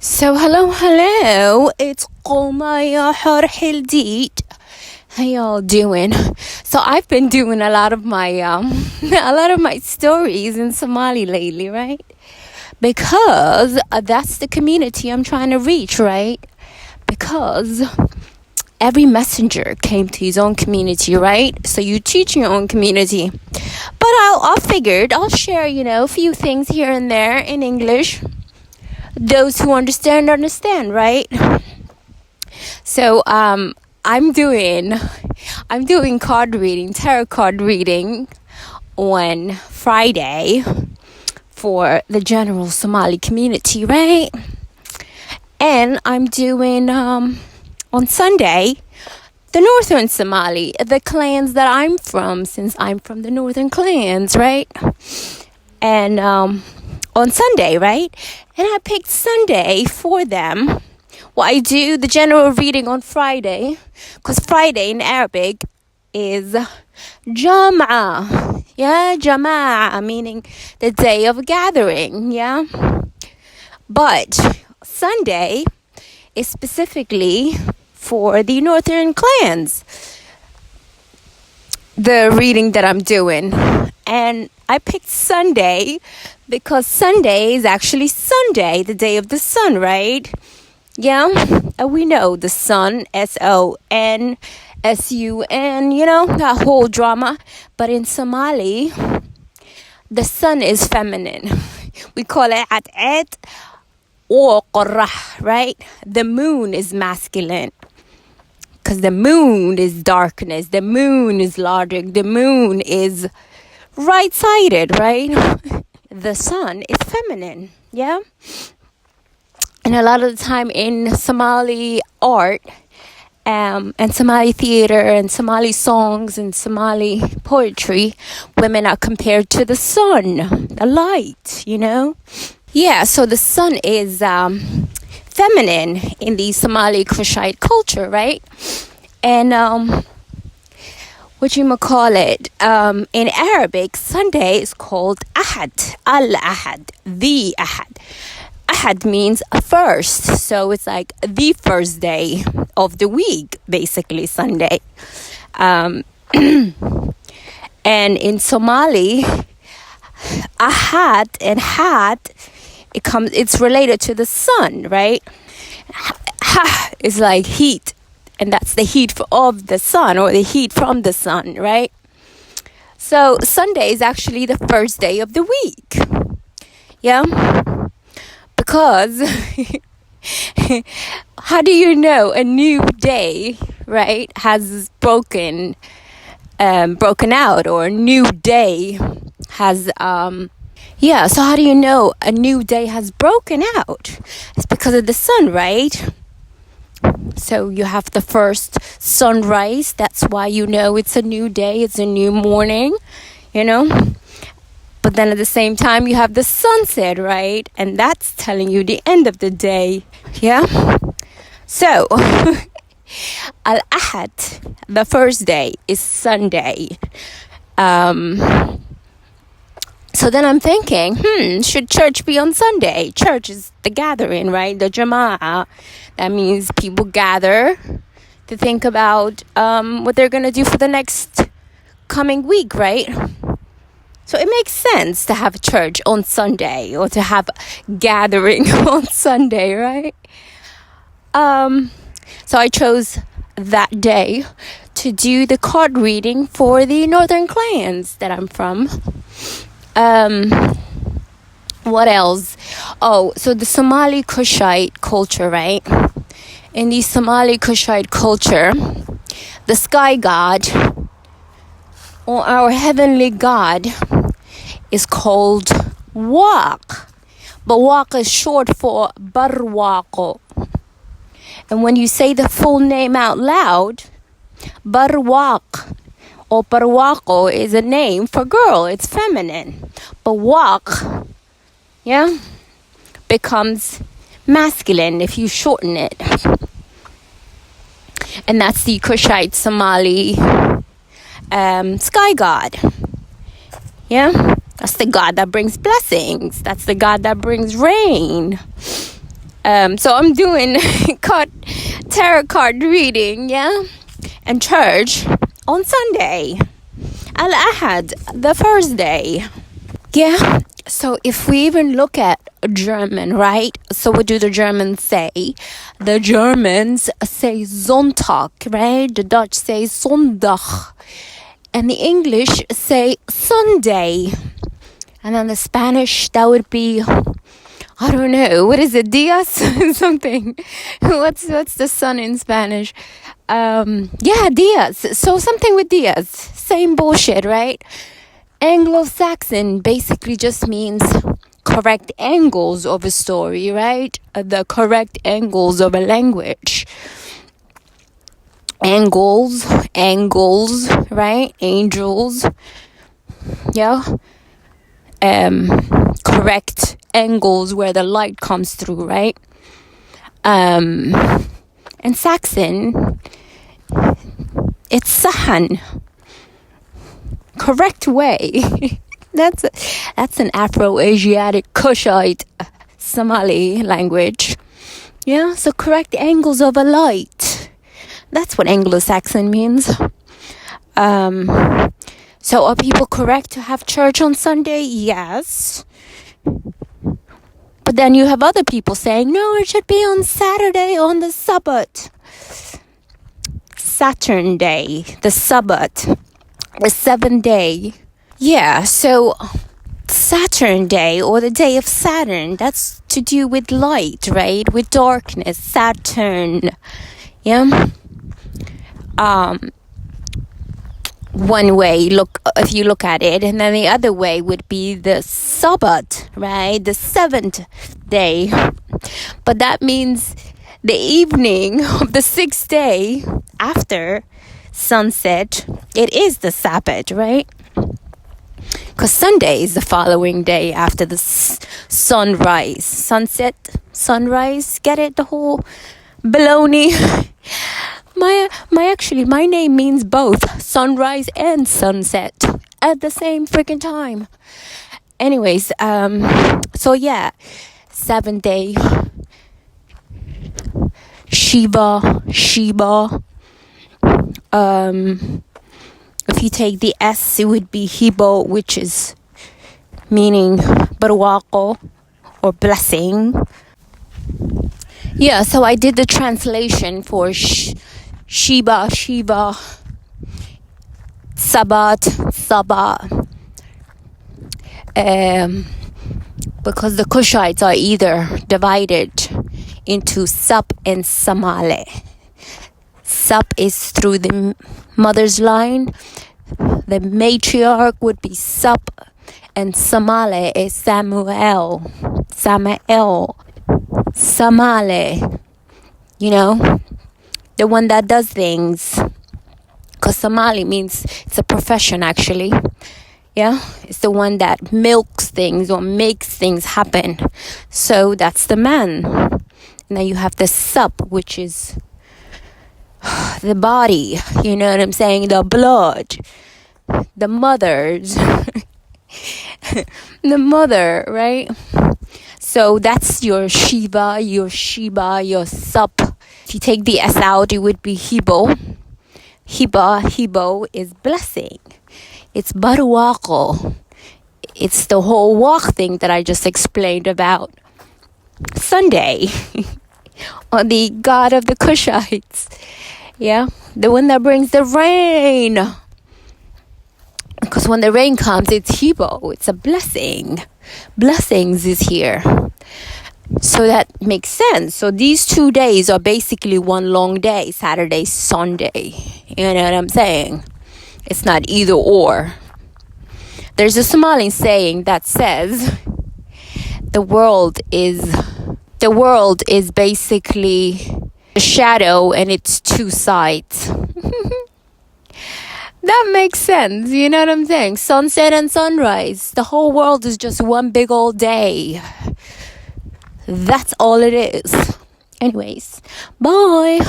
Hello, it's Qomaya Harhildit. How y'all doing? So I've been doing a lot of my a lot of my stories in Somali lately, right? Because that's the community I'm trying to reach, right? Because every messenger came to his own community, right? So you teach your own community. But I figured I'll share, a few things here and there in English. Those who understand, right? So I'm doing tarot card reading on Friday for the general Somali community, right? And I'm doing on Sunday the northern Somali, the clans that I'm from, since I'm from the northern clans, right? And on Sunday, right? And I picked Sunday for them. Well, I do the general reading on Friday, because Friday in Arabic is Jam'a. Yeah, Jama'a, meaning the day of gathering, yeah? But Sunday is specifically for the northern clans, the reading that I'm doing. And I picked Sunday because Sunday is actually Sunday, the day of the sun, right? Yeah, we know the sun, S-O-N, S-U-N, that whole drama. But in Somali, the sun is feminine. We call it at or qorrah, right? The moon is masculine. Because the moon is darkness, the moon is logic, the moon is right-sided, right? The sun is feminine, yeah? And a lot of the time in Somali art and Somali theater and Somali songs and Somali poetry, women are compared to the sun, the light, Yeah, so the sun is feminine in the Somali Kushite culture, right? And in Arabic, Sunday is called Ahad, Al-Ahad, the Ahad. Ahad means first, so it's like the first day of the week, basically Sunday. And in Somali, Ahad and Had, it's related to the sun, right? Ha is like heat, and that's the heat of the sun, or the heat from the sun, right? So Sunday is actually the first day of the week. Yeah? Because how do you know a new day, right, has broken out, or a new day has so how do you know a new day has broken out? It's because of the sun, right? So you have the first sunrise. That's why you know it's a new day. It's a new morning, But then at the same time, you have the sunset, right? And that's telling you the end of the day, yeah? So, Al-Ahad, the first day, is Sunday. So then I'm thinking, should church be on Sunday? Church is the gathering, right? The Jama'ah. That means people gather to think about what they're going to do for the next coming week, right? So it makes sense to have church on Sunday, or to have gathering on Sunday, right? So I chose that day to do the card reading for the northern clans that I'm from. What else? Oh, so the Somali Kushite culture, right? In the Somali Kushite culture, the sky god, or our heavenly god, is called Waq. But Waq is short for Barwaqo. And when you say the full name out loud, Barwaq or Barwaqo is a name for girl. It's feminine. But Waq, becomes masculine if you shorten it. And that's the Kushite Somali sky god. Yeah? That's the God that brings blessings. That's the God that brings rain. So I'm doing tarot card reading, yeah, and church on Sunday, Al-Ahad, the first day. Yeah, so if we even look at German, right? So what do the Germans say? The Germans say Sonntag, right? The Dutch say Sondag. And the English say Sunday. And then the Spanish, that would be, I don't know, what is it, Dias? Something. What's the sun in Spanish? Yeah, Dias. So something with Dias. Same bullshit, right? Anglo-Saxon basically just means correct angles of a story, right? The correct angles of a language. Angles, right? Angels. Yeah. Correct angles where the light comes through, right? And Saxon, it's Sahan. Correct way. That's an Afro-Asiatic Kushite Somali language. Yeah, so correct angles of a light. That's what Anglo-Saxon means. So are people correct to have church on Sunday? Yes. But then you have other people saying, no, it should be on Saturday on the Sabbath. Saturn day, the Sabbath. The 7th day. Yeah, so Saturn day or the day of Saturn, that's to do with light, right? With darkness, Saturn. Yeah. One way, if you look at it, and then the other way would be the Sabbath, right? The 7th day. But that means the evening of the 6th day after sunset, it is the Sabbath, right? Because Sunday is the following day after the sunrise. Sunset, sunrise, get it? The whole baloney. My name means both sunrise and sunset at the same freaking time. Anyways, so yeah, 7th day, Shiva. If you take the S, it would be Hibo, which is meaning Baruako or blessing. Yeah, so I did the translation for Shiva, Sabbath. Because the Kushites are either divided into Sap and Samale. Sap is through the mother's line. The matriarch would be Sap, and Samale is Samale. Samale. You know, the one that does things. Because Somali means it's a profession, actually. Yeah, it's the one that milks things or makes things happen. So that's the man. And then you have the Sap, which is the body, you know what I'm saying? The blood, the mothers, the mother, right? So that's your Shiva, your Sheba, your Sap. If you take the S out, it would be Hibo. Hibo is blessing. It's Baruako. It's the whole walk thing that I just explained about Sunday. Or the god of the Kushites. Yeah, the one that brings the rain. Because when the rain comes, it's Hibo. It's a blessing. Blessings is here. So that makes sense. So these 2 days are basically one long day. Saturday, Sunday. You know what I'm saying? It's not either or. There's a Somali saying that says the world is basically a shadow and its two sides. That makes sense, you know what I'm saying? Sunset and sunrise. The whole world is just one big old day. That's all it is. Anyways, bye.